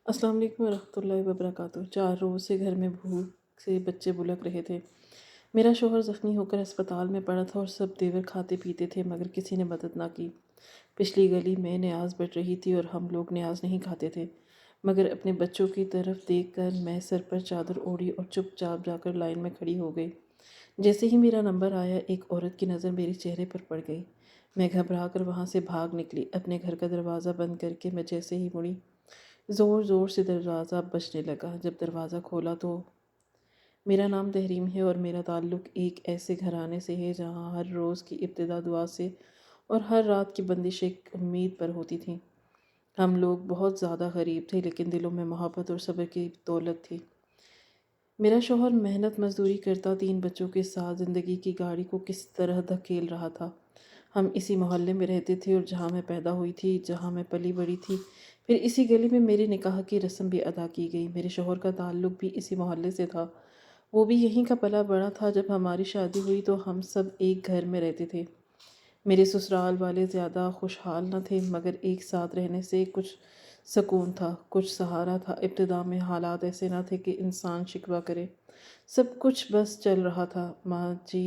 السلام علیکم ورحمۃ اللہ وبرکاتہ۔ 4 روز سے گھر میں بھوک سے بچے بلک رہے تھے۔ میرا شوہر زخمی ہو کر اسپتال میں پڑا تھا اور سب دیور کھاتے پیتے تھے مگر کسی نے مدد نہ کی۔ پچھلی گلی میں نیاز بٹ رہی تھی اور ہم لوگ نیاز نہیں کھاتے تھے، مگر اپنے بچوں کی طرف دیکھ کر میں سر پر چادر اوڑھی اور چپ چاپ جا کر لائن میں کھڑی ہو گئی۔ جیسے ہی میرا نمبر آیا ایک عورت کی نظر میرے چہرے پر پڑ گئی۔ میں گھبرا کر وہاں سے بھاگ نکلی۔ اپنے گھر کا دروازہ بند کر کے میں جیسے ہی مڑی، زور زور سے دروازہ بجنے لگا۔ جب دروازہ کھولا تو میرا نام تحریم ہے اور میرا تعلق ایک ایسے گھرانے سے ہے جہاں ہر روز کی ابتدا دعا سے اور ہر رات کی بندش ایک امید پر ہوتی تھی۔ ہم لوگ بہت زیادہ غریب تھے لیکن دلوں میں محبت اور صبر کی دولت تھی۔ میرا شوہر محنت مزدوری کرتا 3 بچوں کے ساتھ زندگی کی گاڑی کو کس طرح دھکیل رہا تھا۔ ہم اسی محلے میں رہتے تھے اور جہاں میں پیدا ہوئی تھی، جہاں میں پلی بڑھی تھی، پھر اسی گلی میں میرے نکاح کی رسم بھی ادا کی گئی۔ میرے شوہر کا تعلق بھی اسی محلے سے تھا، وہ بھی یہیں کا پلا بڑا تھا۔ جب ہماری شادی ہوئی تو ہم سب ایک گھر میں رہتے تھے۔ میرے سسرال والے زیادہ خوشحال نہ تھے مگر ایک ساتھ رہنے سے کچھ سکون تھا، کچھ سہارا تھا۔ ابتدا میں حالات ایسے نہ تھے کہ انسان شکوہ کرے، سب کچھ بس چل رہا تھا۔ ماں جی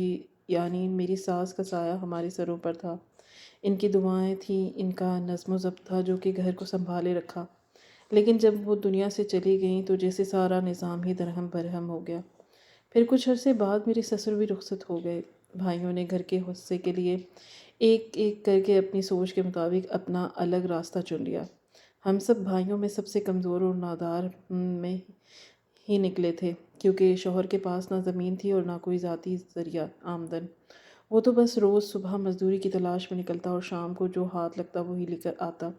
یعنی میری ساس کا سایہ ہمارے سروں پر تھا، ان کی دعائیں تھیں، ان کا نظم و ضبط تھا جو کہ گھر کو سنبھالے رکھا۔ لیکن جب وہ دنیا سے چلی گئیں تو جیسے سارا نظام ہی درہم برہم ہو گیا۔ پھر کچھ عرصے بعد میرے سسر بھی رخصت ہو گئے۔ بھائیوں نے گھر کے حصے کے لیے ایک ایک کر کے اپنی سوچ کے مطابق اپنا الگ راستہ چن لیا۔ ہم سب بھائیوں میں سب سے کمزور اور نادار میں ہی نکلے تھے، کیونکہ شوہر کے پاس نہ زمین تھی اور نہ کوئی ذاتی ذریعہ آمدن۔ وہ تو بس روز صبح مزدوری کی تلاش میں نکلتا اور شام کو جو ہاتھ لگتا وہی لے کر آتا۔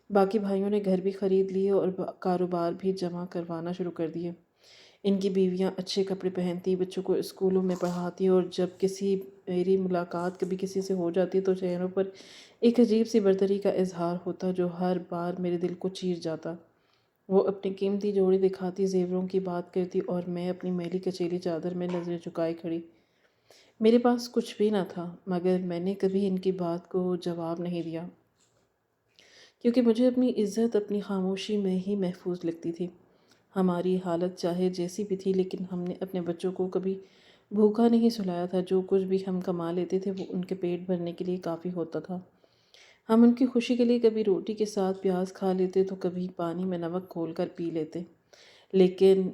باقی بھائیوں نے گھر بھی خرید لیے اور کاروبار بھی جمع کروانا شروع کر دیے۔ ان کی بیویاں اچھے کپڑے پہنتی، بچوں کو اسکولوں میں پڑھاتی، اور جب کسی میری ملاقات کبھی کسی سے ہو جاتی تو چہروں پر ایک عجیب سی برتری کا اظہار ہوتا جو ہر بار میرے دل کو چیر جاتا۔ وہ اپنی قیمتی جوڑی دکھاتی، زیوروں کی بات کرتی اور میں اپنی میلی کچیلی چادر میں نظریں جھکائے کھڑی۔ میرے پاس کچھ بھی نہ تھا مگر میں نے کبھی ان کی بات کو جواب نہیں دیا، کیونکہ مجھے اپنی عزت اپنی خاموشی میں ہی محفوظ لگتی تھی۔ ہماری حالت چاہے جیسی بھی تھی لیکن ہم نے اپنے بچوں کو کبھی بھوکا نہیں سلایا تھا۔ جو کچھ بھی ہم کما لیتے تھے وہ ان کے پیٹ بھرنے کے لیے کافی ہوتا تھا۔ ہم ان کی خوشی کے لیے کبھی روٹی کے ساتھ پیاز کھا لیتے تو کبھی پانی میں نمک گھول کر پی لیتے، لیکن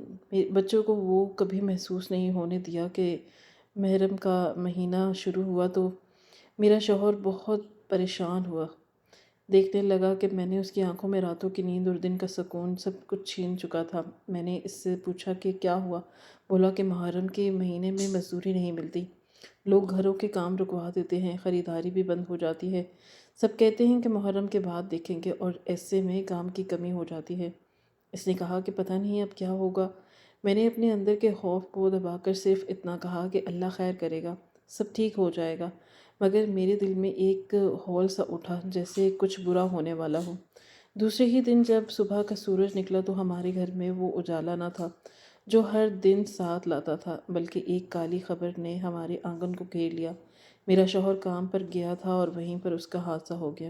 بچوں کو وہ کبھی محسوس نہیں ہونے دیا کہ محرم کا مہینہ شروع ہوا تو میرا شوہر بہت پریشان ہوا۔ دیکھنے لگا کہ میں نے اس کی آنکھوں میں راتوں کی نیند اور دن کا سکون سب کچھ چھین چکا تھا۔ میں نے اس سے پوچھا کہ کیا ہوا؟ بولا کہ محرم کے مہینے میں مزدوری نہیں ملتی، لوگ گھروں کے کام رکوا دیتے ہیں، خریداری بھی بند ہو جاتی ہے، سب کہتے ہیں کہ محرم کے بعد دیکھیں گے اور ایسے میں کام کی کمی ہو جاتی ہے۔ اس نے کہا کہ پتہ نہیں اب کیا ہوگا۔ میں نے اپنے اندر کے خوف کو دبا کر صرف اتنا کہا کہ اللہ خیر کرے گا، سب ٹھیک ہو جائے گا، مگر میرے دل میں ایک ہول سا اٹھا جیسے کچھ برا ہونے والا ہو۔ دوسرے ہی دن جب صبح کا سورج نکلا تو ہمارے گھر میں وہ اجالا نہ تھا جو ہر دن ساتھ لاتا تھا، بلکہ ایک کالی خبر نے ہمارے آنگن کو گھیر لیا۔ میرا شوہر کام پر گیا تھا اور وہیں پر اس کا حادثہ ہو گیا۔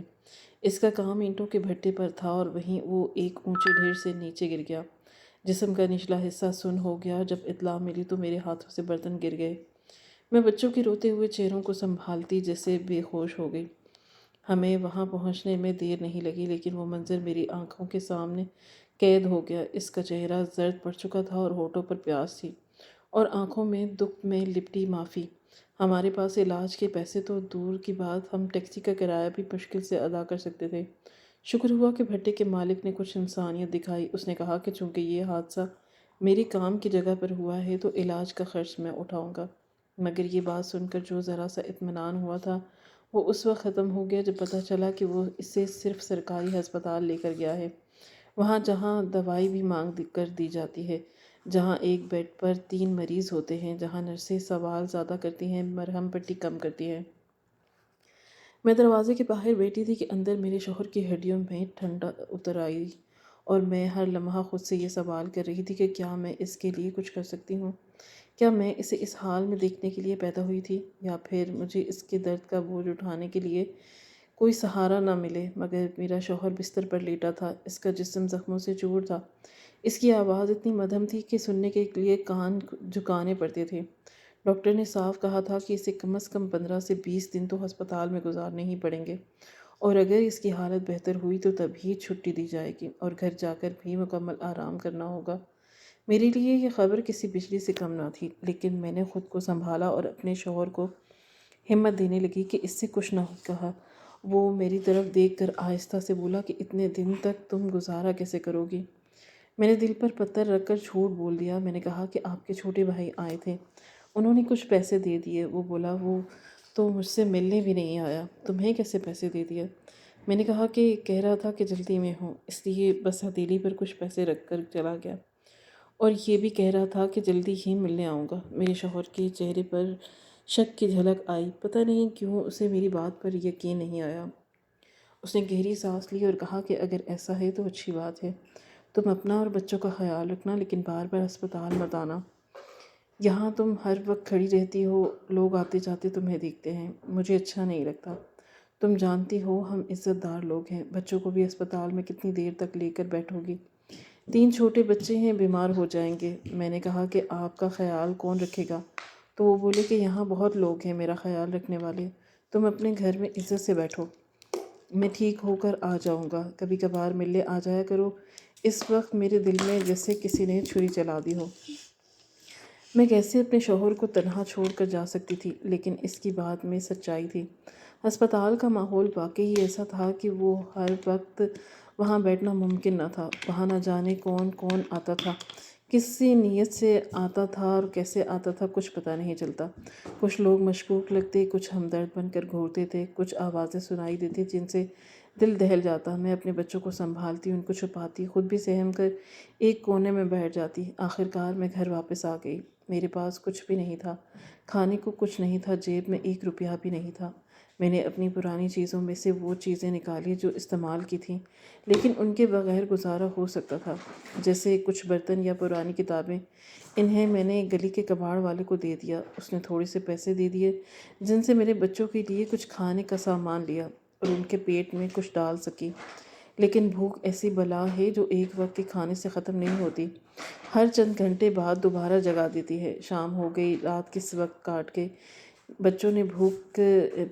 اس کا کام اینٹوں کے بھٹے پر تھا اور وہیں وہ ایک اونچے ڈھیر سے نیچے گر گیا۔ جسم کا نچلا حصہ سن ہو گیا۔ جب اطلاع ملی تو میرے ہاتھوں سے برتن گر گئے۔ میں بچوں کے روتے ہوئے چہروں کو سنبھالتی جیسے بے ہوش ہو گئی۔ ہمیں وہاں پہنچنے میں دیر نہیں لگی لیکن وہ منظر میری آنکھوں کے سامنے قید ہو گیا۔ اس کا چہرہ زرد پڑ چکا تھا اور ہونٹوں پر پیاس تھی اور آنکھوں میں دکھ میں لپٹی معافی۔ ہمارے پاس علاج کے پیسے تو دور کی بات، ہم ٹیکسی کا کرایہ بھی مشکل سے ادا کر سکتے تھے۔ شکر ہوا کہ بھٹے کے مالک نے کچھ انسانیت دکھائی۔ اس نے کہا کہ چونکہ یہ حادثہ میری کام کی جگہ پر ہوا ہے تو علاج کا خرچ میں اٹھاؤں گا۔ مگر یہ بات سن کر جو ذرا سا اطمینان ہوا تھا وہ اس وقت ختم ہو گیا جب پتہ چلا کہ وہ اسے صرف سرکاری ہسپتال لے کر گیا ہے، وہاں جہاں دوائی بھی مانگ کر دی جاتی ہے، جہاں ایک بیڈ پر 3 مریض ہوتے ہیں، جہاں نرسیں سوال زیادہ کرتی ہیں، مرہم پٹی کم کرتی ہیں۔ میں دروازے کے باہر بیٹھی تھی کہ اندر میرے شوہر کی ہڈیوں میں ٹھنڈا اتر آئی اور میں ہر لمحہ خود سے یہ سوال کر رہی تھی کہ کیا میں اس کے لیے کچھ کر سکتی ہوں؟ کیا میں اسے اس حال میں دیکھنے کے لیے پیدا ہوئی تھی یا پھر مجھے اس کے درد کا بوجھ اٹھانے کے لیے کوئی سہارا نہ ملے، مگر میرا شوہر بستر پر لیٹا تھا، اس کا جسم زخموں سے چور تھا، اس کی آواز اتنی مدھم تھی کہ سننے کے لیے کان جھکانے پڑتے تھے۔ ڈاکٹر نے صاف کہا تھا کہ اسے کم از کم 15 سے 20 دن تو ہسپتال میں گزارنے ہی پڑیں گے، اور اگر اس کی حالت بہتر ہوئی تو تب ہی چھٹی دی جائے گی اور گھر جا کر بھی مکمل آرام کرنا ہوگا۔ میرے لیے یہ خبر کسی بجلی سے کم نہ تھی، لیکن میں نے خود کو سنبھالا اور اپنے شوہر کو ہمت دینے لگی کہ اس سے کچھ نہ کہا۔ وہ میری طرف دیکھ کر آہستہ سے بولا کہ اتنے دن تک تم گزارا کیسے کرو گی؟ میں نے دل پر پتھر رکھ کر جھوٹ بول دیا۔ میں نے کہا کہ آپ کے چھوٹے بھائی آئے تھے، انہوں نے کچھ پیسے دے دیے۔ وہ بولا وہ تو مجھ سے ملنے بھی نہیں آیا، تمہیں کیسے پیسے دے دیے؟ میں نے کہا کہ کہہ رہا تھا کہ جلدی میں ہوں، اس لیے بس ہتھیلی پر کچھ پیسے رکھ کر چلا گیا، اور یہ بھی کہہ رہا تھا کہ جلدی ہی ملنے آؤں گا۔ میرے شوہر کے چہرے پر شک کی جھلک آئی، پتہ نہیں کیوں اسے میری بات پر یقین نہیں آیا۔ اس نے گہری سانس لی اور کہا کہ اگر ایسا ہے تو اچھی بات ہے، تم اپنا اور بچوں کا خیال رکھنا، لیکن بار بار ہسپتال مت آنا۔ یہاں تم ہر وقت کھڑی رہتی ہو، لوگ آتے جاتے تمہیں دیکھتے ہیں، مجھے اچھا نہیں لگتا۔ تم جانتی ہو ہم عزت دار لوگ ہیں، بچوں کو بھی اسپتال میں کتنی دیر تک لے کر بیٹھو گی؟ 3 چھوٹے بچے ہیں، بیمار ہو جائیں گے۔ میں نے کہا کہ آپ کا خیال کون رکھے گا؟ تو وہ بولے کہ یہاں بہت لوگ ہیں میرا خیال رکھنے والے، تم اپنے گھر میں عزت سے بیٹھو، میں ٹھیک ہو کر آ جاؤں گا، کبھی کبھار ملنے آ جایا کرو۔ اس وقت میرے دل میں جیسے کسی نے چھری چلا دی ہو۔ میں کیسے اپنے شوہر کو تنہا چھوڑ کر جا سکتی تھی؟ لیکن اس کی بات میں سچائی تھی۔ ہسپتال کا ماحول واقعی ایسا تھا کہ وہ ہر وقت وہاں بیٹھنا ممکن نہ تھا۔ وہاں نہ جانے کون کون آتا تھا، کسی نیت سے آتا تھا اور کیسے آتا تھا کچھ پتہ نہیں چلتا۔ کچھ لوگ مشکوک لگتے، کچھ ہمدرد بن کر گھورتے تھے، کچھ آوازیں سنائی دیتی جن سے دل دہل جاتا۔ میں اپنے بچوں کو سنبھالتی، ان کو چھپاتی، خود بھی سہم کر ایک کونے میں بیٹھ جاتی۔ آخرکار میں گھر واپس آ گئی۔ میرے پاس کچھ بھی نہیں تھا، کھانے کو کچھ نہیں تھا، جیب میں 1 روپیہ بھی نہیں تھا۔ میں نے اپنی پرانی چیزوں میں سے وہ چیزیں نکالی جو استعمال کی تھیں لیکن ان کے بغیر گزارا ہو سکتا تھا، جیسے کچھ برتن یا پرانی کتابیں۔ انہیں میں نے گلی کے کباڑ والے کو دے دیا۔ اس نے تھوڑے سے پیسے دے دیے جن سے میرے بچوں کے لیے کچھ کھانے کا سامان لیا اور ان کے پیٹ میں کچھ ڈال سکی۔ لیکن بھوک ایسی بلا ہے جو ایک وقت کے کھانے سے ختم نہیں ہوتی، ہر چند گھنٹے بعد دوبارہ جگا دیتی ہے۔ شام ہو گئی، رات کس وقت کاٹ کے بچوں نے بھوک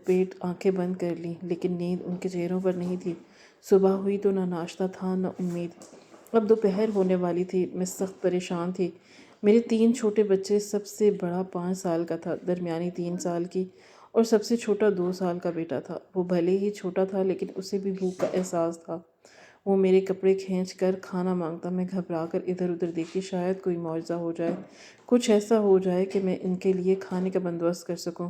پیٹ آنکھیں بند کر لیں، لیکن نیند ان کے چہروں پر نہیں تھی۔ صبح ہوئی تو نہ ناشتہ تھا نہ امید۔ اب دوپہر ہونے والی تھی، میں سخت پریشان تھی۔ میرے 3 چھوٹے بچے، سب سے بڑا 5 سال کا تھا، درمیانی 3 سال کی اور سب سے چھوٹا 2 سال کا بیٹا تھا۔ وہ بھلے ہی چھوٹا تھا لیکن اسے بھی بھوک کا احساس تھا۔ وہ میرے کپڑے کھینچ کر کھانا مانگتا۔ میں گھبرا کر ادھر ادھر دیکھی، شاید کوئی معجزہ ہو جائے، کچھ ایسا ہو جائے کہ میں ان کے لیے کھانے کا بندوبست کر سکوں۔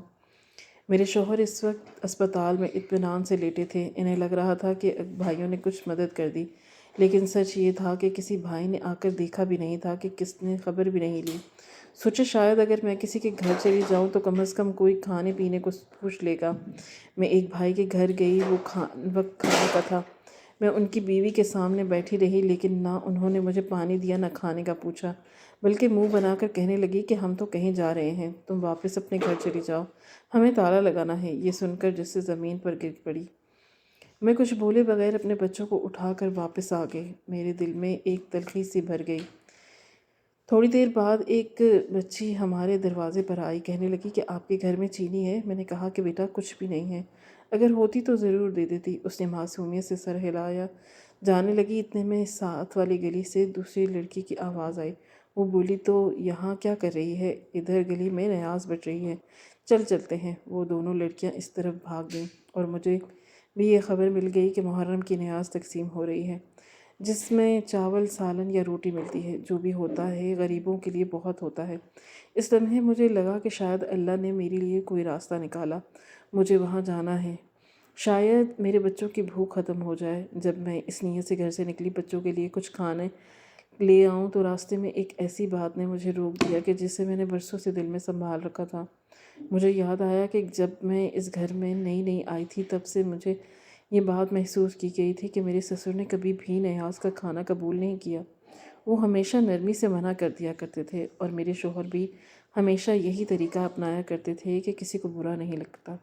میرے شوہر اس وقت اسپتال میں اطمینان سے لیٹے تھے۔ انہیں لگ رہا تھا کہ بھائیوں نے کچھ مدد کر دی، لیکن سچ یہ تھا کہ کسی بھائی نے آ کر دیکھا بھی نہیں تھا، کہ کس نے خبر بھی نہیں لی۔ سوچا شاید اگر میں کسی کے گھر چلی جاؤں تو کم از کم کوئی کھانے پینے کو پوچھ لے گا۔ میں ایک بھائی کے گھر گئی، وہ وقت کھانے کا تھا۔ میں ان کی بیوی کے سامنے بیٹھی رہی، لیکن نہ انہوں نے مجھے پانی دیا نہ کھانے کا پوچھا، بلکہ منہ بنا کر کہنے لگی کہ ہم تو کہیں جا رہے ہیں، تم واپس اپنے گھر چلی جاؤ، ہمیں تالا لگانا ہے۔ یہ سن کر جیسے زمین پر گر پڑی۔ میں کچھ بولے بغیر اپنے بچوں کو اٹھا کر واپس آ گئی۔ میرے دل میں ایک تلخی سی بھر گئی۔ تھوڑی دیر بعد ایک بچی ہمارے دروازے پر آئی، کہنے لگی کہ آپ کے گھر میں چینی ہے؟ میں نے کہا کہ بیٹا کچھ بھی نہیں ہے، اگر ہوتی تو ضرور دے دیتی۔ اس نے معصومیت سے سر ہلایا جانے لگی۔ اتنے میں ساتھ والی گلی سے دوسری لڑکی کی آواز آئی۔ وہ بولی تو یہاں کیا کر رہی ہے؟ ادھر گلی میں نیاز بٹ رہی ہے، چل چلتے ہیں۔ وہ دونوں لڑکیاں اس طرف بھاگ گئیں اور مجھے بھی یہ خبر مل گئی کہ محرم کی نیاز تقسیم ہو رہی ہے، جس میں چاول، سالن یا روٹی ملتی ہے۔ جو بھی ہوتا ہے غریبوں کے لیے بہت ہوتا ہے۔ اس لمحے مجھے لگا کہ شاید اللہ نے میرے لیے کوئی راستہ نکالا، مجھے وہاں جانا ہے، شاید میرے بچوں کی بھوک ختم ہو جائے۔ جب میں اس نیت سے گھر سے نکلی بچوں کے لیے کچھ کھانے لے آؤں تو راستے میں ایک ایسی بات نے مجھے روک دیا کہ جسے میں نے برسوں سے دل میں سنبھال رکھا تھا۔ مجھے یاد آیا کہ جب میں اس گھر میں نئی نئی آئی تھی تب سے مجھے یہ بات محسوس کی گئی تھی کہ میرے سسر نے کبھی بھی نیاز کا کھانا قبول نہیں کیا۔ وہ ہمیشہ نرمی سے منع کر دیا کرتے تھے، اور میرے شوہر بھی ہمیشہ یہی طریقہ اپنایا کرتے تھے کہ کسی کو برا نہیں لگتا۔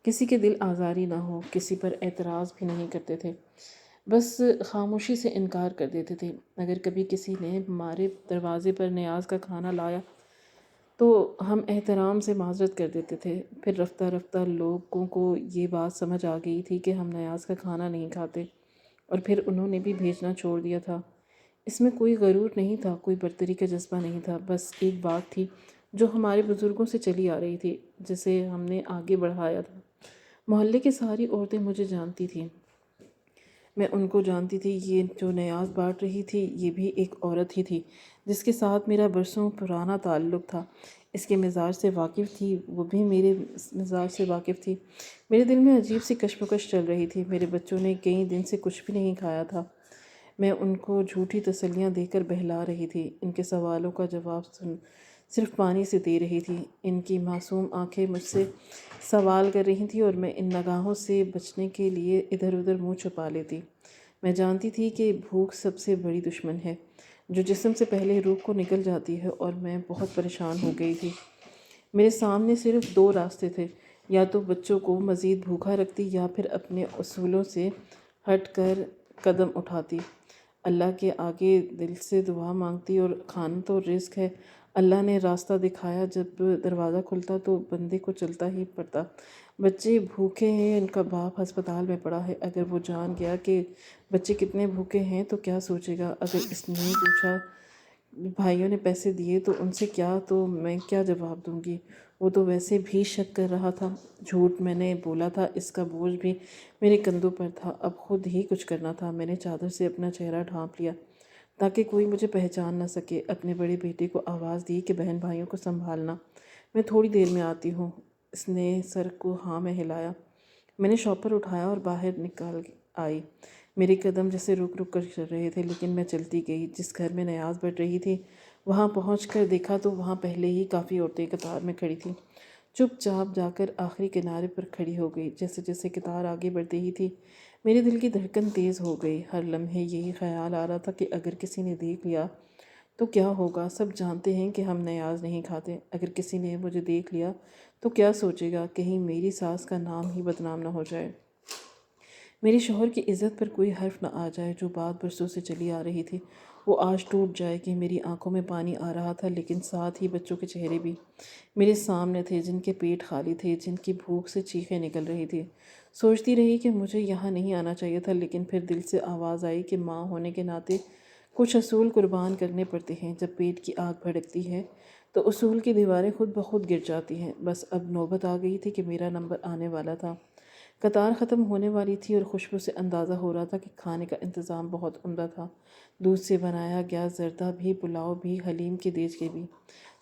کسی کے دل آزاری نہ ہو، کسی پر اعتراض بھی نہیں کرتے تھے، بس خاموشی سے انکار کر دیتے تھے۔ اگر کبھی کسی نے ہمارے دروازے پر نیاز کا کھانا لایا تو ہم احترام سے معذرت کر دیتے تھے۔ پھر رفتہ رفتہ لوگوں کو یہ بات سمجھ آ گئی تھی کہ ہم نیاز کا کھانا نہیں کھاتے، اور پھر انہوں نے بھی بھیجنا چھوڑ دیا تھا۔ اس میں کوئی غرور نہیں تھا، کوئی برتری کا جذبہ نہیں تھا، بس ایک بات تھی جو ہمارے بزرگوں سے چلی آ رہی تھی، جسے ہم نے آگے بڑھایا تھا۔ محلے کی ساری عورتیں مجھے جانتی تھیں، میں ان کو جانتی تھی۔ یہ جو نیاز بانٹ رہی تھی یہ بھی ایک عورت ہی تھی جس کے ساتھ میرا برسوں پرانا تعلق تھا۔ اس کے مزاج سے واقف تھی، وہ بھی میرے مزاج سے واقف تھی۔ میرے دل میں عجیب سی کشمکش چل رہی تھی۔ میرے بچوں نے کئی دن سے کچھ بھی نہیں کھایا تھا، میں ان کو جھوٹی تسلیاں دے کر بہلا رہی تھی، ان کے سوالوں کا جواب صرف پانی سے دے رہی تھی۔ ان کی معصوم آنکھیں مجھ سے سوال کر رہی تھیں اور میں ان نگاہوں سے بچنے کے لیے ادھر ادھر منہ چھپا لیتی۔ میں جانتی تھی کہ بھوک سب سے بڑی دشمن ہے جو جسم سے پہلے روح کو نکل جاتی ہے، اور میں بہت پریشان ہو گئی تھی۔ میرے سامنے صرف دو راستے تھے، یا تو بچوں کو مزید بھوکا رکھتی یا پھر اپنے اصولوں سے ہٹ کر قدم اٹھاتی، اللہ کے آگے دل سے دعا مانگتی، اور کھانا تو رزق ہے، اللہ نے راستہ دکھایا، جب دروازہ کھلتا تو بندے کو چلتا ہی پڑتا۔ بچے بھوکے ہیں، ان کا باپ ہسپتال میں پڑا ہے، اگر وہ جان گیا کہ بچے کتنے بھوکے ہیں تو کیا سوچے گا؟ اگر اس نے پوچھا بھائیوں نے پیسے دیے تو ان سے کیا، تو میں کیا جواب دوں گی؟ وہ تو ویسے بھی شک کر رہا تھا۔ جھوٹ میں نے بولا تھا، اس کا بوجھ بھی میرے کندھوں پر تھا، اب خود ہی کچھ کرنا تھا۔ میں نے چادر سے اپنا چہرہ ڈھانپ لیا تاکہ کوئی مجھے پہچان نہ سکے۔ اپنے بڑے بیٹے کو آواز دی کہ بہن بھائیوں کو سنبھالنا، میں تھوڑی دیر میں آتی ہوں۔ اس نے سر کو ہاں میں ہلایا۔ میں نے شاپر اٹھایا اور باہر نکل آئی۔ میرے قدم جیسے رک رک کر چل رہے تھے، لیکن میں چلتی گئی۔ جس گھر میں نیاز بڑھ رہی تھی وہاں پہنچ کر دیکھا تو وہاں پہلے ہی کافی عورتیں قطار میں کھڑی تھیں۔ چپ چاپ جا کر آخری کنارے پر کھڑی ہو گئی۔ جیسے جیسے قطار آگے بڑھتی ہی تھی میرے دل کی دھڑکن تیز ہو گئی۔ ہر لمحے یہی خیال آ رہا تھا کہ اگر کسی نے دیکھ لیا تو کیا ہوگا؟ سب جانتے ہیں کہ ہم نیاز نہیں کھاتے، اگر کسی نے مجھے دیکھ لیا تو کیا سوچے گا؟ کہیں میری ساس کا نام ہی بدنام نہ ہو جائے، میری شوہر کی عزت پر کوئی حرف نہ آ جائے۔ جو بات برسوں سے چلی آ رہی تھی وہ آج ٹوٹ جائے گی۔ میری آنکھوں میں پانی آ رہا تھا، لیکن ساتھ ہی بچوں کے چہرے بھی میرے سامنے تھے، جن کے پیٹ خالی تھے، جن کی بھوک سے چیخیں نکل رہی تھی۔ سوچتی رہی کہ مجھے یہاں نہیں آنا چاہیے تھا، لیکن پھر دل سے آواز آئی کہ ماں ہونے کے ناطے کچھ اصول قربان کرنے پڑتے ہیں۔ جب پیٹ کی آگ بھڑکتی ہے تو اصول کی دیواریں خود بخود گر جاتی ہیں۔ بس اب نوبت آ گئی تھی کہ میرا نمبر آنے والا تھا۔ قطار ختم ہونے والی تھی اور خوشبو سے اندازہ ہو رہا تھا کہ کھانے کا انتظام بہت عمدہ تھا۔ دودھ سے بنایا گیا زردہ بھی، پلاؤ بھی، حلیم کے دیج کے بھی۔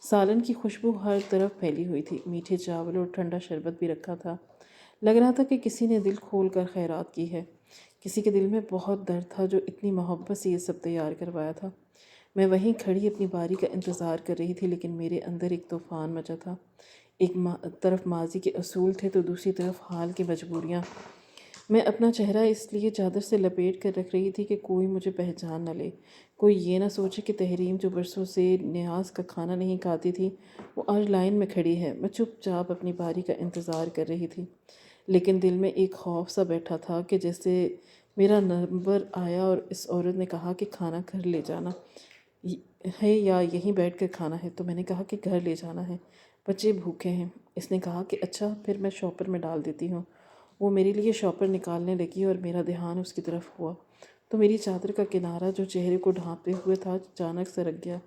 سالن کی خوشبو ہر طرف پھیلی ہوئی تھی۔ میٹھے چاول اور ٹھنڈا شربت بھی رکھا تھا۔ لگ رہا تھا کہ کسی نے دل کھول کر خیرات کی ہے۔ کسی کے دل میں بہت درد تھا جو اتنی محبت سے یہ سب تیار کروایا تھا۔ میں وہیں کھڑی اپنی باری کا انتظار کر رہی تھی، لیکن میرے اندر ایک طوفان مچا تھا۔ ایک طرف ماضی کے اصول تھے تو دوسری طرف حال کی مجبوریاں۔ میں اپنا چہرہ اس لیے چادر سے لپیٹ کر رکھ رہی تھی کہ کوئی مجھے پہچان نہ لے، کوئی یہ نہ سوچے کہ تحریم جو برسوں سے نیاز کا کھانا نہیں کھاتی تھی وہ آج لائن میں کھڑی ہے۔ میں چپ چاپ اپنی باری کا انتظار کر رہی تھی، لیکن دل میں ایک خوف سا بیٹھا تھا کہ جیسے میرا نمبر آیا اور اس عورت نے کہا کہ کھانا گھر لے جانا ہے یا یہیں بیٹھ کر کھانا ہے، تو میں نے کہا کہ گھر لے جانا ہے، بچے بھوکے ہیں۔ اس نے کہا کہ اچھا پھر میں شاپر میں ڈال دیتی ہوں۔ وہ میرے لیے شاپر نکالنے لگی اور میرا دھیان اس کی طرف ہوا تو میری چادر کا کنارہ جو چہرے کو ڈھانپے ہوئے تھا اچانک سرک گیا۔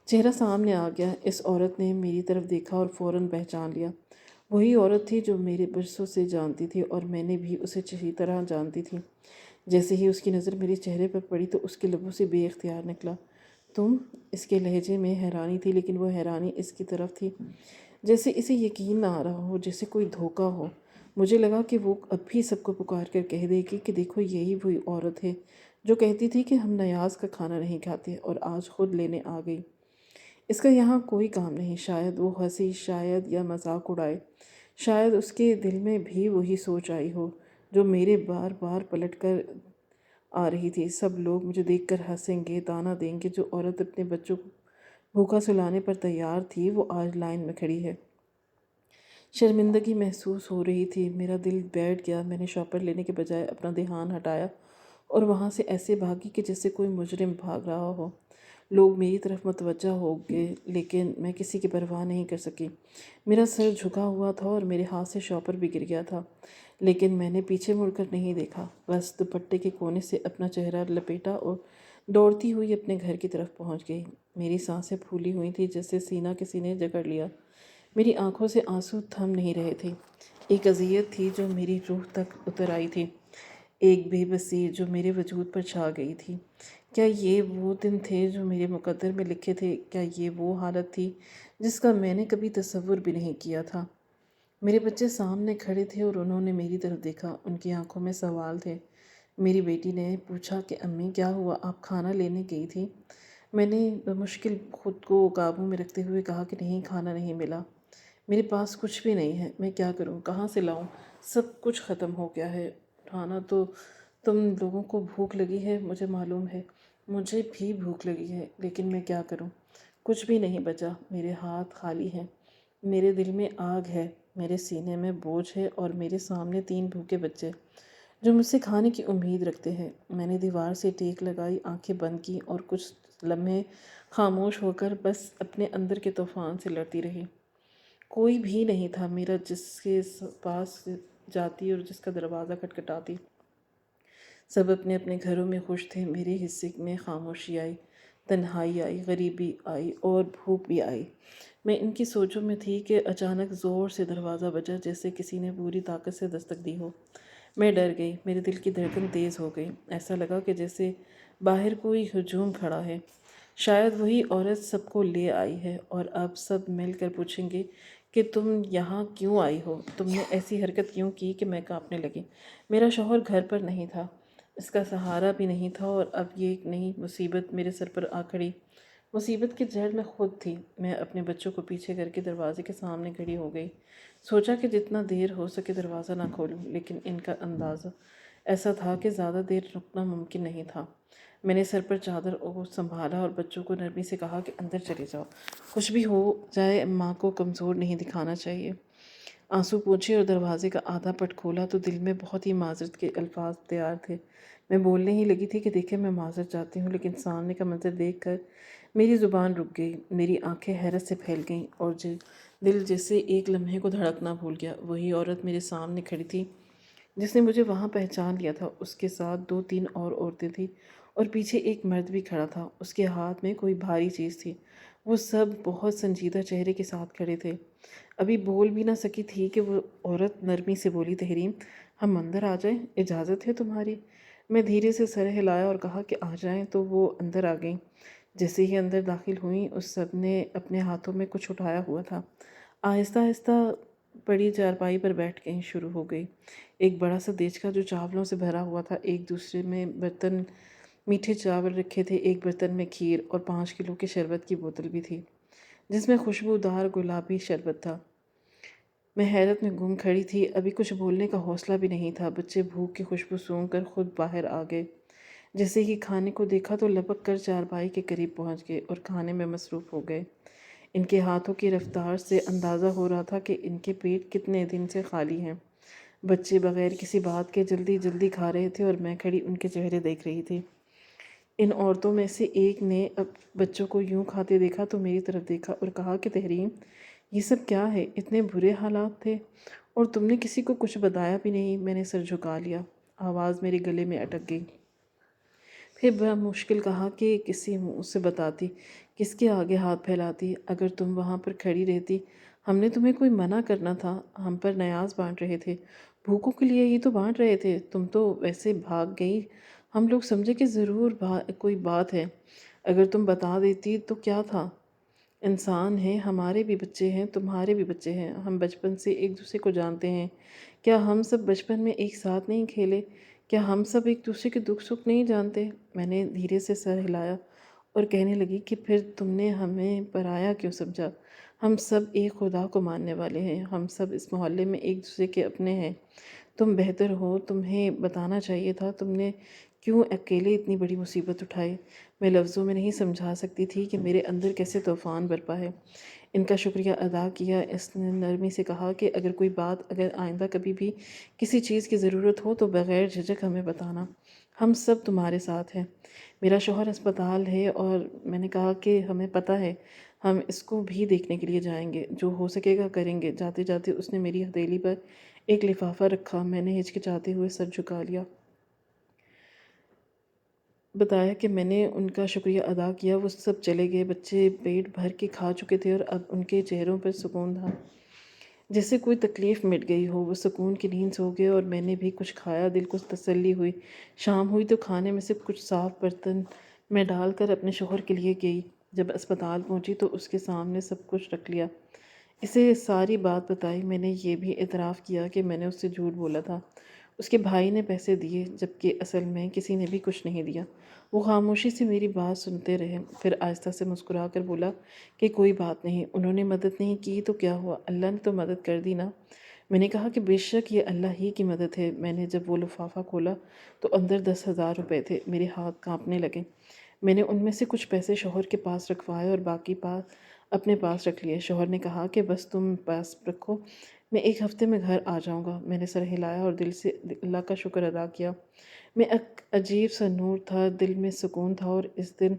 چہرہ سامنے آ گیا۔ اس عورت نے میری طرف دیکھا اور فوراً پہچان لیا۔ وہی عورت تھی جو میرے برسوں سے جانتی تھی، اور میں نے بھی اسے اچھی طرح جانتی تھی۔ جیسے ہی اس کی نظر میرے چہرے پر پڑی تو اس کے لبوں سے بے اختیار نکلا، تم؟ اس کے لہجے میں حیرانی تھی، لیکن وہ حیرانی اس کی طرف تھی جیسے اسے یقین نہ آ رہا ہو، جیسے کوئی دھوکہ ہو۔ مجھے لگا کہ وہ اب بھی سب کو پکار کر کہہ دے گی کہ دیکھو یہی وہی عورت ہے جو کہتی تھی کہ ہم نیاز کا کھانا نہیں کھاتے، اور آج خود لینے آ گئی۔ اس کا یہاں کوئی کام نہیں۔ شاید وہ ہنسی، شاید یا مذاق اڑائے، شاید اس کے دل میں بھی وہی سوچ آئی ہو جو میرے بار بار پلٹ کر آ رہی تھی۔ سب لوگ مجھے دیکھ کر ہنسیں گے، تانا دیں گے۔ جو عورت اپنے بچوں کو بھوکا سلانے پر تیار تھی وہ آج لائن میں کھڑی ہے۔ شرمندگی محسوس ہو رہی تھی، میرا دل بیٹھ گیا۔ میں نے شاپر لینے کے بجائے اپنا دھیان ہٹایا اور وہاں سے ایسے بھاگی کہ جیسے کوئی مجرم بھاگ رہا ہو۔ لوگ میری طرف متوجہ ہو گئے لیکن میں کسی کی پرواہ نہیں کر سکی۔ میرا سر جھکا ہوا تھا اور میرے ہاتھ سے شاپر بھی گر گیا تھا، لیکن میں نے پیچھے مڑ کر نہیں دیکھا، بس دوپٹے کے کونے سے اپنا چہرہ لپیٹا اور دوڑتی ہوئی اپنے گھر کی طرف پہنچ گئی۔ میری سانسیں پھولی ہوئی تھیں جیسے سینہ کسی نے جکڑ لیا۔ میری آنکھوں سے آنسو تھم نہیں رہے تھے۔ ایک اذیت تھی جو میری روح تک اتر آئی تھی، ایک بے بسی جو میرے وجود پر چھا گئی تھی۔ کیا یہ وہ دن تھے جو میرے مقدر میں لکھے تھے؟ کیا یہ وہ حالت تھی جس کا میں نے کبھی تصور بھی نہیں کیا تھا؟ میرے بچے سامنے کھڑے تھے اور انہوں نے میری طرف دیکھا، ان کی آنکھوں میں سوال تھے۔ میری بیٹی نے پوچھا کہ امی کیا ہوا، آپ کھانا لینے گئی تھی؟ میں نے بمشکل خود کو قابو میں رکھتے ہوئے کہا کہ نہیں، کھانا نہیں ملا، میرے پاس کچھ بھی نہیں ہے، میں کیا کروں، کہاں سے لاؤں، سب کچھ ختم ہو گیا ہے۔ کھانا تو تم لوگوں کو بھوک لگی ہے، مجھے معلوم ہے، مجھے بھی بھوک لگی ہے، لیکن میں کیا کروں، کچھ بھی نہیں بچا، میرے ہاتھ خالی ہیں، میرے دل میں آگ ہے، میرے سینے میں بوجھ ہے اور میرے سامنے 3 بھوکے بچے جو مجھ سے کھانے کی امید رکھتے ہیں۔ میں نے دیوار سے ٹیک لگائی، آنکھیں بند کی اور کچھ لمحے خاموش ہو کر بس اپنے اندر کے طوفان سے لڑتی رہی۔ کوئی بھی نہیں تھا میرا جس کے پاس جاتی اور جس کا دروازہ کھٹکھٹاتی۔ سب اپنے اپنے گھروں میں خوش تھے، میرے حصے میں خاموشی آئی، تنہائی آئی، غریبی آئی اور بھوک بھی آئی۔ میں ان کی سوچوں میں تھی کہ اچانک زور سے دروازہ بجا، جیسے کسی نے پوری طاقت سے دستک دی ہو۔ میں ڈر گئی، میرے دل کی دھڑکن تیز ہو گئی، ایسا لگا کہ جیسے باہر کوئی ہجوم کھڑا ہے، شاید وہی عورت سب کو لے آئی ہے اور اب سب مل کر پوچھیں گے کہ تم یہاں کیوں آئی ہو، تم نے ایسی حرکت کیوں کی کہ میں کانپنے لگی۔ میرا شوہر گھر پر نہیں تھا، اس کا سہارا بھی نہیں تھا اور اب یہ ایک نئی مصیبت میرے سر پر آ کھڑی۔ مصیبت کی جڑ میں خود تھی۔ میں اپنے بچوں کو پیچھے کر کے دروازے کے سامنے کھڑی ہو گئی، سوچا کہ جتنا دیر ہو سکے دروازہ نہ کھولوں، لیکن ان کا اندازہ ایسا تھا کہ زیادہ دیر رکنا ممکن نہیں تھا۔ میں نے سر پر چادر سنبھالا اور بچوں کو نرمی سے کہا کہ اندر چلے جاؤ، کچھ بھی ہو جائے ماں کو کمزور نہیں دکھانا چاہیے۔ آنسو پوچھے اور دروازے کا آدھا پٹ کھولا تو دل میں بہت ہی معذرت کے الفاظ تیار تھے۔ میں بولنے ہی لگی تھی کہ دیکھیں میں معذرت چاہتی ہوں، لیکن سامنے کا منظر دیکھ کر میری زبان رک گئی، میری آنکھیں حیرت سے پھیل گئیں اور دل جیسے ایک لمحے کو دھڑکنا بھول گیا۔ وہی عورت میرے سامنے کھڑی تھی جس نے مجھے وہاں پہچان لیا تھا، اس کے ساتھ 2-3 اور عورتیں تھیں اور پیچھے ایک مرد بھی کھڑا تھا، اس کے ہاتھ میں کوئی بھاری چیز تھی۔ وہ سب بہت سنجیدہ چہرے کے ساتھ کھڑے تھے۔ ابھی بول بھی نہ سکی تھی کہ وہ عورت نرمی سے بولی، تحریم ہم اندر آ جائیں، اجازت ہے تمہاری؟ میں دھیرے سے سر ہلایا اور کہا کہ آ جائیں، تو وہ اندر آ گئیں۔ جیسے ہی اندر داخل ہوئیں اس سب نے اپنے ہاتھوں میں کچھ اٹھایا ہوا تھا، آہستہ آہستہ بڑی چارپائی پر بیٹھ گئیں، شروع ہو گئی۔ ایک بڑا سا دیچکا جو چاولوں سے بھرا ہوا تھا، ایک دوسرے میں برتن میٹھے چاول رکھے تھے، ایک برتن میں کھیر اور 5 کلو کے شربت کی بوتل بھی تھی جس میں خوشبودار گلابی شربت تھا۔ میں حیرت میں گم کھڑی تھی، ابھی کچھ بولنے کا حوصلہ بھی نہیں تھا۔ بچے بھوک کی خوشبو سونگھ کر خود باہر آ گئے۔ جیسے ہی کھانے کو دیکھا تو لپک کر چارپائی کے قریب پہنچ گئے اور کھانے میں مصروف ہو گئے۔ ان کے ہاتھوں کی رفتار سے اندازہ ہو رہا تھا کہ ان کے پیٹ کتنے دن سے خالی ہیں۔ بچے بغیر کسی بات کے جلدی جلدی کھا رہے تھے اور میں کھڑی ان کے چہرے دیکھ رہی تھی۔ ان عورتوں میں سے ایک نے اب بچوں کو یوں کھاتے دیکھا تو میری طرف دیکھا اور کہا کہ تحریم یہ سب کیا ہے، اتنے برے حالات تھے اور تم نے کسی کو کچھ بتایا بھی نہیں۔ میں نے سر جھکا لیا، آواز میرے گلے میں اٹک گئی۔ پھر بمشکل کہا کہ کسی منہ سے بتاتی، کس کے آگے ہاتھ پھیلاتی، اگر تم وہاں پر کھڑی رہتی، ہم نے تمہیں کوئی منع کرنا تھا، ہم پر نیاز بانٹ رہے تھے، بھوکوں کے لیے ہی تو بانٹ رہے تھے، تم تو ویسے بھاگ گئی، ہم لوگ سمجھے کہ ضرور کوئی بات ہے، اگر تم بتا دیتی تو کیا تھا، انسان ہیں، ہمارے بھی بچے ہیں، تمہارے بھی بچے ہیں، ہم بچپن سے ایک دوسرے کو جانتے ہیں، کیا ہم سب بچپن میں ایک ساتھ نہیں کھیلے، کیا ہم سب ایک دوسرے کے دکھ سکھ نہیں جانتے؟ میں نے دھیرے سے سر ہلایا اور کہنے لگی کہ پھر تم نے ہمیں پرایا کیوں سمجھا؟ ہم سب ایک خدا کو ماننے والے ہیں، ہم سب اس محلے میں ایک دوسرے کے اپنے ہیں، تم بہتر ہو، تمہیں بتانا چاہیے تھا، تم نے کیوں اکیلے اتنی بڑی مصیبت اٹھائی؟ میں لفظوں میں نہیں سمجھا سکتی تھی کہ میرے اندر کیسے طوفان برپا ہے۔ ان کا شکریہ ادا کیا۔ اس نے نرمی سے کہا کہ اگر آئندہ کبھی بھی کسی چیز کی ضرورت ہو تو بغیر جھجک ہمیں بتانا، ہم سب تمہارے ساتھ ہیں۔ میرا شوہر اسپتال ہے اور میں نے کہا کہ ہمیں پتہ ہے، ہم اس کو بھی دیکھنے کے لیے جائیں گے، جو ہو سکے گا کریں گے۔ جاتے جاتے اس نے میری ہتھیلی پر ایک لفافہ رکھا، میں نے ہچکچاتے ہوئے سر جھکا لیا، بتایا کہ میں نے ان کا شکریہ ادا کیا۔ وہ سب چلے گئے، بچے پیٹ بھر کے کھا چکے تھے اور اب ان کے چہروں پر سکون تھا، جیسے کوئی تکلیف مٹ گئی ہو۔ وہ سکون کی نیند سو گئے اور میں نے بھی کچھ کھایا، دل کو تسلی ہوئی۔ شام ہوئی تو کھانے میں سے کچھ صاف برتن میں ڈال کر اپنے شوہر کے لیے گئی۔ جب اسپتال پہنچی تو اس کے سامنے سب کچھ رکھ لیا، اسے ساری بات بتائی۔ میں نے یہ بھی اعتراف کیا کہ میں نے اس سے جھوٹ بولا تھا، اس کے بھائی نے پیسے دیے جبکہ اصل میں کسی نے بھی کچھ نہیں دیا۔ وہ خاموشی سے میری بات سنتے رہے، پھر آہستہ سے مسکرا کر بولا کہ کوئی بات نہیں، انہوں نے مدد نہیں کی تو کیا ہوا، اللہ نے تو مدد کر دی نا۔ میں نے کہا کہ بے شک یہ اللہ ہی کی مدد ہے۔ میں نے جب وہ لفافہ کھولا تو اندر 10,000 روپے تھے۔ میرے ہاتھ کانپنے لگے۔ میں نے ان میں سے کچھ پیسے شوہر کے پاس رکھوائے اور باقی اپنے پاس رکھ لیے۔ شوہر نے کہا کہ بس تم پاس رکھو، میں ایک ہفتے میں گھر آ جاؤں گا۔ میں نے سر ہلایا اور دل سے اللہ کا شکر ادا کیا۔ میں ایک عجیب سا نور تھا، دل میں سکون تھا، اور اس دن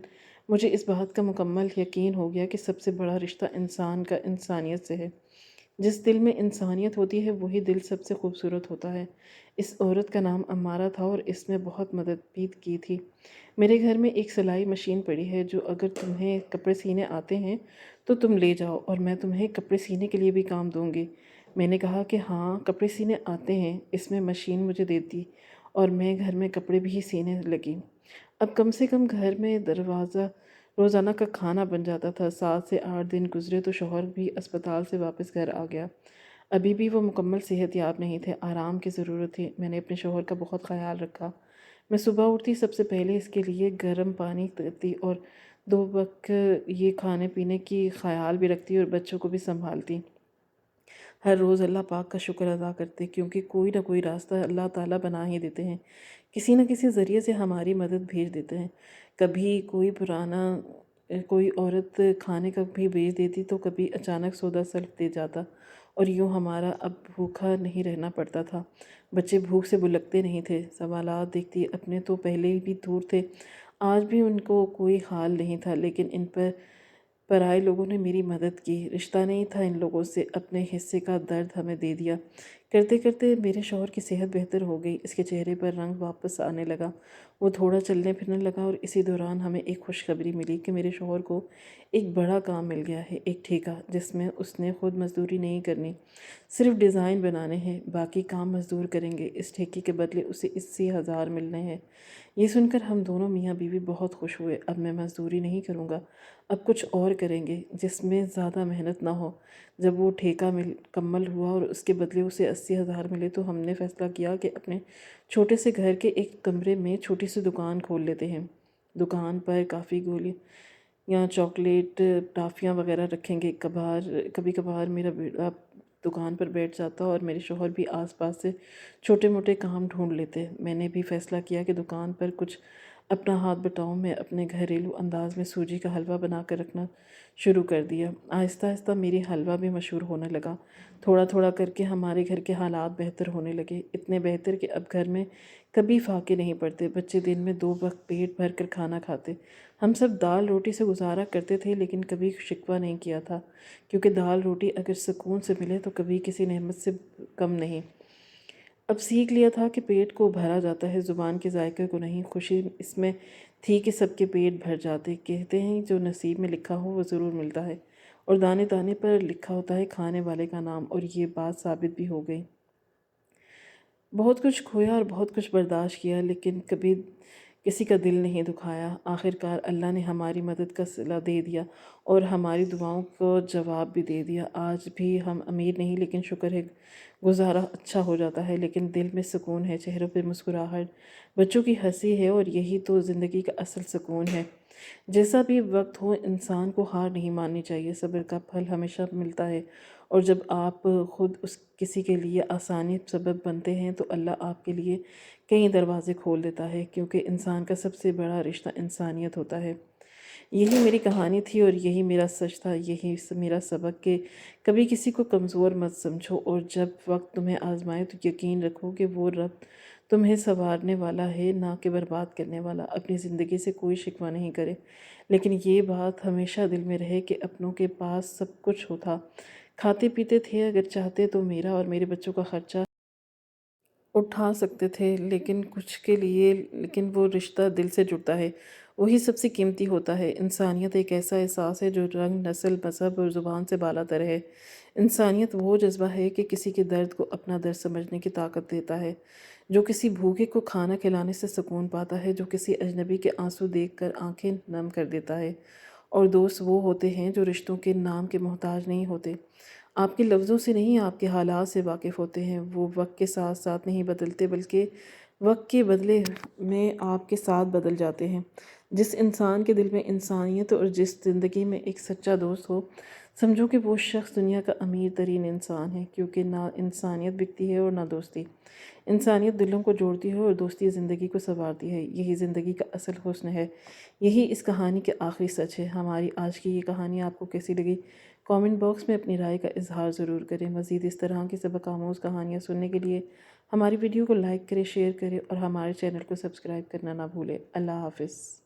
مجھے اس بات کا مکمل یقین ہو گیا کہ سب سے بڑا رشتہ انسان کا انسانیت سے ہے۔ جس دل میں انسانیت ہوتی ہے وہی دل سب سے خوبصورت ہوتا ہے۔ اس عورت کا نام امارہ تھا اور اس نے بہت مدد بھی کی تھی۔ میرے گھر میں ایک سلائی مشین پڑی ہے، جو اگر تمہیں کپڑے سینے آتے ہیں تو تم لے جاؤ اور میں تمہیں کپڑے سینے کے لیے بھی کام دوں گی۔ میں نے کہا کہ ہاں، کپڑے سینے آتے ہیں۔ اس میں مشین مجھے دیتی اور میں گھر میں کپڑے بھی سینے لگی۔ اب کم سے کم گھر میں روزانہ کا کھانا بن جاتا تھا۔ 7 سے 8 دن گزرے تو شوہر بھی اسپتال سے واپس گھر آ گیا۔ ابھی بھی وہ مکمل صحت یاب نہیں تھے، آرام کی ضرورت تھی۔ میں نے اپنے شوہر کا بہت خیال رکھا۔ میں صبح اٹھتی سب سے پہلے اس کے لیے گرم پانی کرتی اور 2 وقت یہ کھانے پینے کی خیال بھی رکھتی اور بچوں کو بھی سنبھالتی۔ ہر روز اللہ پاک کا شکر ادا کرتے، کیونکہ کوئی نہ کوئی راستہ اللہ تعالیٰ بنا ہی دیتے ہیں، کسی نہ کسی ذریعے سے ہماری مدد بھیج دیتے ہیں۔ کبھی کوئی عورت کھانے کا بھی بھیج دیتی تو کبھی اچانک سودا سلف دے جاتا، اور یوں ہمارا اب بھوکا نہیں رہنا پڑتا تھا۔ بچے بھوک سے بلکتے نہیں تھے۔ سوالات دیکھتی، اپنے تو پہلے بھی دور تھے، آج بھی ان کو کوئی حال نہیں تھا، لیکن ان پر پرائے لوگوں نے میری مدد کی۔ رشتہ نہیں تھا ان لوگوں سے، اپنے حصے کا درد ہمیں دے دیا۔ کرتے کرتے میرے شوہر کی صحت بہتر ہو گئی، اس کے چہرے پر رنگ واپس آنے لگا، وہ تھوڑا چلنے پھرنے لگا، اور اسی دوران ہمیں ایک خوشخبری ملی کہ میرے شوہر کو ایک بڑا کام مل گیا ہے، ایک ٹھیکہ جس میں اس نے خود مزدوری نہیں کرنی، صرف ڈیزائن بنانے ہیں، باقی کام مزدور کریں گے۔ اس ٹھیکے کے بدلے اسے 80,000 ملنے ہیں۔ یہ سن کر ہم دونوں میاں بیوی بہت خوش ہوئے۔ اب میں مزدوری نہیں کروں گا، اب کچھ اور کریں گے جس میں زیادہ محنت نہ ہو۔ جب وہ ٹھیکہ مکمل ہوا اور اس کے بدلے اسے 80,000 ملے تو ہم نے فیصلہ کیا کہ اپنے چھوٹے سے گھر کے ایک کمرے میں چھوٹی سی دکان کھول لیتے ہیں۔ دکان پر کافی گولیاں، چاکلیٹ، ٹافیاں وغیرہ رکھیں گے۔ کبھی کبھار میرا بیٹا دکان پر بیٹھ جاتا اور میرے شوہر بھی آس پاس سے چھوٹے موٹے کام ڈھونڈ لیتے۔ میں نے بھی فیصلہ کیا کہ دکان پر کچھ اپنا ہاتھ بٹاؤں۔ میں اپنے گھریلو انداز میں سوجی کا حلوہ بنا کر رکھنا شروع کر دیا۔ آہستہ آہستہ میری حلوہ بھی مشہور ہونے لگا۔ تھوڑا تھوڑا کر کے ہمارے گھر کے حالات بہتر ہونے لگے، اتنے بہتر کہ اب گھر میں کبھی فاقے نہیں پڑتے۔ بچے دن میں 2 وقت پیٹ بھر کر کھانا کھاتے۔ ہم سب دال روٹی سے گزارا کرتے تھے، لیکن کبھی شکوہ نہیں کیا تھا، کیونکہ دال روٹی اگر سکون سے ملے تو کبھی کسی نعمت سے کم نہیں۔ اب سیکھ لیا تھا کہ پیٹ کو بھرا جاتا ہے، زبان کے ذائقے کو نہیں۔ خوشی اس میں تھی کہ سب کے پیٹ بھر جاتے۔ کہتے ہیں جو نصیب میں لکھا ہو وہ ضرور ملتا ہے، اور دانے دانے پر لکھا ہوتا ہے کھانے والے کا نام، اور یہ بات ثابت بھی ہو گئی۔ بہت کچھ کھویا اور بہت کچھ برداشت کیا، لیکن کبھی کسی کا دل نہیں دکھایا۔ آخرکار اللہ نے ہماری مدد کا صلہ دے دیا اور ہماری دعاؤں کو جواب بھی دے دیا۔ آج بھی ہم امیر نہیں، لیکن شکر ہے گزارا اچھا ہو جاتا ہے، لیکن دل میں سکون ہے، چہروں پہ مسکراہٹ، بچوں کی ہنسی ہے، اور یہی تو زندگی کا اصل سکون ہے۔ جیسا بھی وقت ہو، انسان کو ہار نہیں ماننی چاہیے۔ صبر کا پھل ہمیشہ ملتا ہے، اور جب آپ خود کسی کے لیے آسانی سبب بنتے ہیں تو اللہ آپ کے لیے کئی دروازے کھول دیتا ہے، کیونکہ انسان کا سب سے بڑا رشتہ انسانیت ہوتا ہے۔ یہی میری کہانی تھی اور یہی میرا سچ تھا، یہی میرا سبق کہ کبھی کسی کو کمزور مت سمجھو، اور جب وقت تمہیں آزمائے تو یقین رکھو کہ وہ رب تمہیں سنوارنے والا ہے، نہ کہ برباد کرنے والا۔ اپنی زندگی سے کوئی شکوہ نہیں کرے، لیکن یہ بات ہمیشہ دل میں رہے کہ اپنوں کے پاس سب کچھ تھا، کھاتے پیتے تھے، اگر چاہتے تو میرا اور میرے بچوں کا خرچہ اٹھا سکتے تھے، لیکن کچھ کے لیے لیکن وہ رشتہ دل سے جڑتا ہے، وہی سب سے قیمتی ہوتا ہے۔ انسانیت ایک ایسا احساس ہے جو رنگ، نسل، مذہب اور زبان سے بالا تر ہے۔ انسانیت وہ جذبہ ہے کہ کسی کے درد کو اپنا درد سمجھنے کی طاقت دیتا ہے، جو کسی بھوکے کو کھانا کھلانے سے سکون پاتا ہے، جو کسی اجنبی کے آنسو دیکھ کر آنکھیں نم کر دیتا ہے۔ اور دوست وہ ہوتے ہیں جو رشتوں کے نام کے محتاج نہیں ہوتے، آپ کے لفظوں سے نہیں، آپ کے حالات سے واقف ہوتے ہیں۔ وہ وقت کے ساتھ ساتھ نہیں بدلتے، بلکہ وقت کے بدلے میں آپ کے ساتھ بدل جاتے ہیں۔ جس انسان کے دل میں انسانیت اور جس زندگی میں ایک سچا دوست ہو، سمجھو کہ وہ شخص دنیا کا امیر ترین انسان ہے، کیونکہ نہ انسانیت بکتی ہے اور نہ دوستی۔ انسانیت دلوں کو جوڑتی ہے اور دوستی زندگی کو سنوارتی ہے۔ یہی زندگی کا اصل حسن ہے، یہی اس کہانی کے آخری سچ ہے۔ ہماری آج کی یہ کہانی آپ کو کیسی لگی؟ کامنٹ باکس میں اپنی رائے کا اظہار ضرور کریں۔ مزید اس طرح کی سبق آموز کہانیاں سننے کے لیے ہماری ویڈیو کو لائک کریں، شیئر کریں اور ہمارے چینل کو سبسکرائب کرنا نہ بھولیں۔ اللہ حافظ۔